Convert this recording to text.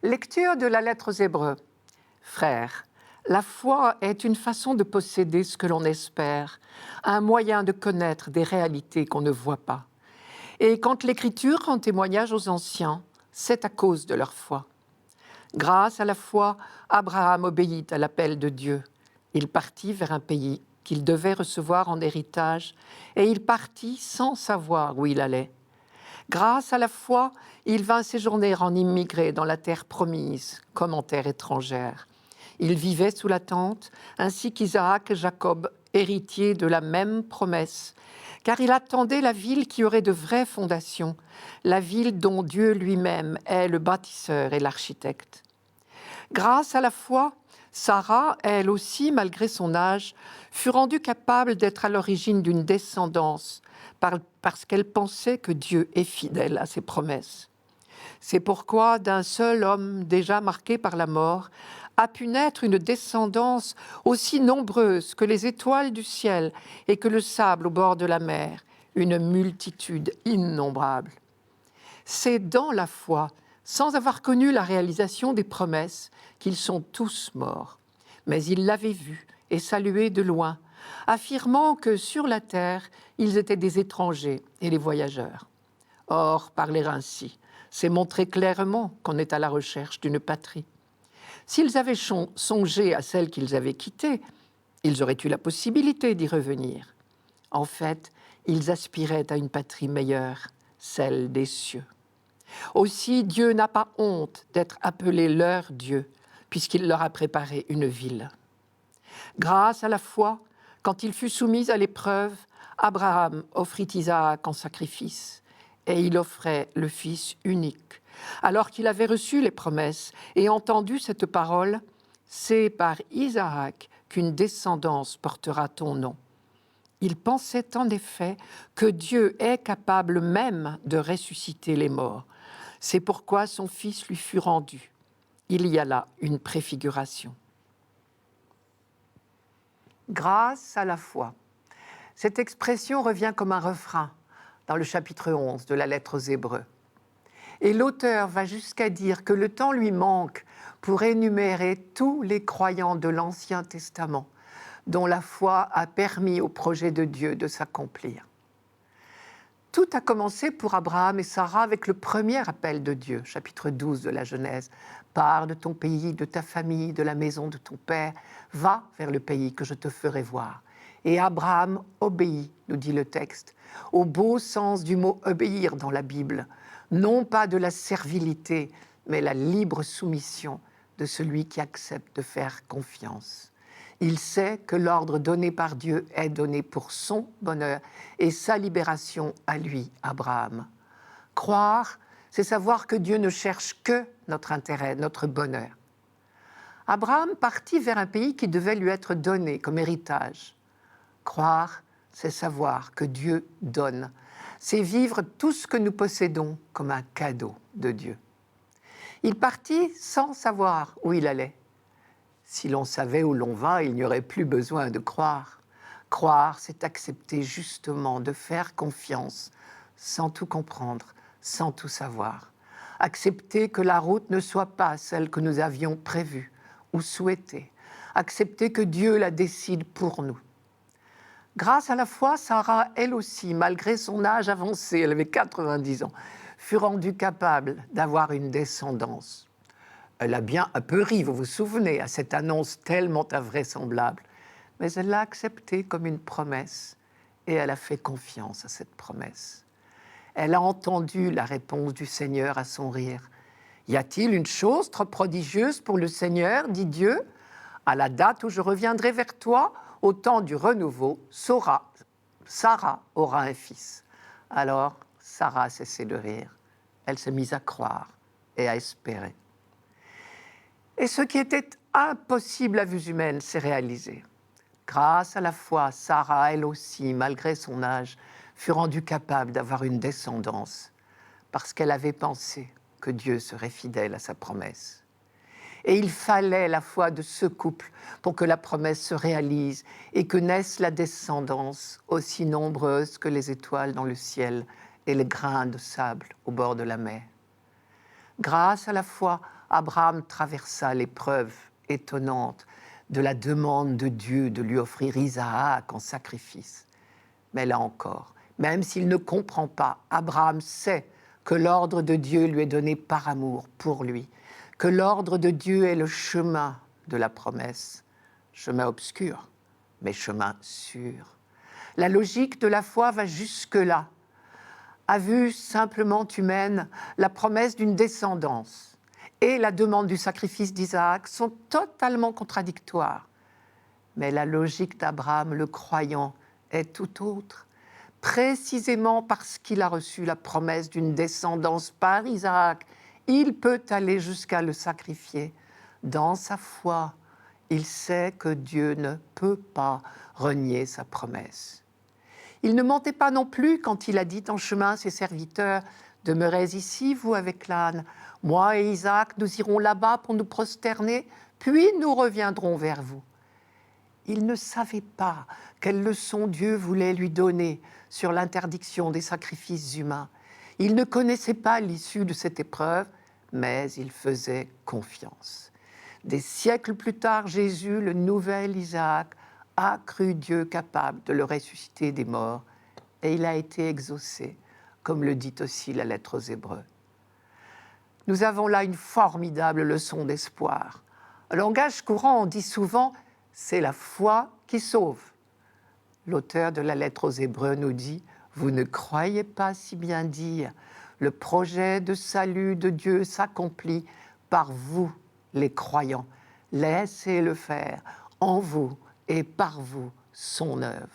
Lecture de la lettre aux Hébreux. Frères, la foi est une façon de posséder ce que l'on espère, un moyen de connaître des réalités qu'on ne voit pas. Et quand l'Écriture rend témoignage aux anciens, c'est à cause de leur foi. Grâce à la foi, Abraham obéit à l'appel de Dieu. Il partit vers un pays qu'il devait recevoir en héritage, et il partit sans savoir où il allait. Grâce à la foi, il vint séjourner en immigré dans la terre promise, comme en terre étrangère. Il vivait sous la tente, ainsi qu'Isaac et Jacob, héritiers de la même promesse, car il attendait la ville qui aurait de vraies fondations, la ville dont Dieu lui-même est le bâtisseur et l'architecte. Grâce à la foi, Sarah, elle aussi, malgré son âge, fut rendue capable d'être à l'origine d'une descendance, parce qu'elle pensait que Dieu est fidèle à ses promesses. C'est pourquoi d'un seul homme déjà marqué par la mort a pu naître une descendance aussi nombreuse que les étoiles du ciel et que le sable au bord de la mer, une multitude innombrable. C'est dans la foi, sans avoir connu la réalisation des promesses, qu'ils sont tous morts. Mais ils l'avaient vu et salué de loin, affirmant que sur la terre, ils étaient des étrangers et des voyageurs. Or, parler ainsi, c'est montrer clairement qu'on est à la recherche d'une patrie. S'ils avaient songé à celle qu'ils avaient quittée, ils auraient eu la possibilité d'y revenir. En fait, ils aspiraient à une patrie meilleure, celle des cieux. Aussi, Dieu n'a pas honte d'être appelé leur Dieu, puisqu'il leur a préparé une ville. Grâce à la foi, quand il fut soumis à l'épreuve, Abraham offrit Isaac en sacrifice, et il offrait le Fils unique. Alors qu'il avait reçu les promesses et entendu cette parole, c'est par Isaac qu'une descendance portera ton nom. Il pensait en effet que Dieu est capable même de ressusciter les morts. C'est pourquoi son fils lui fut rendu. Il y a là une préfiguration. Grâce à la foi. Cette expression revient comme un refrain dans le chapitre 11 de la lettre aux Hébreux. Et l'auteur va jusqu'à dire que le temps lui manque pour énumérer tous les croyants de l'Ancien Testament dont la foi a permis au projet de Dieu de s'accomplir. Tout a commencé pour Abraham et Sarah avec le premier appel de Dieu, chapitre 12 de la Genèse. « Pars de ton pays, de ta famille, de la maison de ton père, va vers le pays que je te ferai voir. » Et Abraham obéit, nous dit le texte, au beau sens du mot « obéir » dans la Bible, non pas de la servilité, mais la libre soumission de celui qui accepte de faire confiance. Il sait que l'ordre donné par Dieu est donné pour son bonheur et sa libération à lui, Abraham. Croire, c'est savoir que Dieu ne cherche que notre intérêt, notre bonheur. Abraham partit vers un pays qui devait lui être donné comme héritage. Croire, c'est savoir que Dieu donne. C'est vivre tout ce que nous possédons comme un cadeau de Dieu. Il partit sans savoir où il allait. Si l'on savait où l'on va, il n'y aurait plus besoin de croire. Croire, c'est accepter justement de faire confiance sans tout comprendre, sans tout savoir. Accepter que la route ne soit pas celle que nous avions prévue ou souhaitée. Accepter que Dieu la décide pour nous. Grâce à la foi, Sarah, elle aussi, malgré son âge avancé, elle avait 90 ans, fut rendue capable d'avoir une descendance. Elle a bien un peu ri, vous vous souvenez, à cette annonce tellement invraisemblable. Mais elle l'a acceptée comme une promesse et elle a fait confiance à cette promesse. Elle a entendu la réponse du Seigneur à son rire. « Y a-t-il une chose trop prodigieuse pour le Seigneur, dit Dieu ? À la date où je reviendrai vers toi, au temps du renouveau, Sarah aura un fils. » Alors, Sarah a cessé de rire. Elle s'est mise à croire et à espérer. Et ce qui était impossible à vue humaine s'est réalisé. Grâce à la foi, Sarah, elle aussi, malgré son âge, fut rendue capable d'avoir une descendance, parce qu'elle avait pensé que Dieu serait fidèle à sa promesse. Et il fallait la foi de ce couple pour que la promesse se réalise et que naisse la descendance aussi nombreuse que les étoiles dans le ciel et les grains de sable au bord de la mer. Grâce à la foi, Abraham traversa l'épreuve étonnante de la demande de Dieu de lui offrir Isaac en sacrifice. Mais là encore, même s'il ne comprend pas, Abraham sait que l'ordre de Dieu lui est donné par amour pour lui, que l'ordre de Dieu est le chemin de la promesse, chemin obscur, mais chemin sûr. La logique de la foi va jusque-là. À vue simplement humaine, la promesse d'une descendance et la demande du sacrifice d'Isaac sont totalement contradictoires. Mais la logique d'Abraham, le croyant, est tout autre. Précisément parce qu'il a reçu la promesse d'une descendance par Isaac, il peut aller jusqu'à le sacrifier. Dans sa foi, il sait que Dieu ne peut pas renier sa promesse. Il ne mentait pas non plus quand il a dit en chemin à ses serviteurs « Demeurez ici, vous avec l'âne. Moi et Isaac, nous irons là-bas pour nous prosterner, puis nous reviendrons vers vous. » Il ne savait pas quelle leçon Dieu voulait lui donner sur l'interdiction des sacrifices humains. Il ne connaissait pas l'issue de cette épreuve, mais il faisait confiance. Des siècles plus tard, Jésus, le nouvel Isaac, a cru Dieu capable de le ressusciter des morts, et il a été exaucé, comme le dit aussi la lettre aux Hébreux. Nous avons là une formidable leçon d'espoir. En langage courant, on dit souvent « c'est la foi qui sauve ». L'auteur de la lettre aux Hébreux nous dit « vous ne croyez pas si bien dire, le projet de salut de Dieu s'accomplit par vous, les croyants. Laissez-le faire en vous et par vous son œuvre. »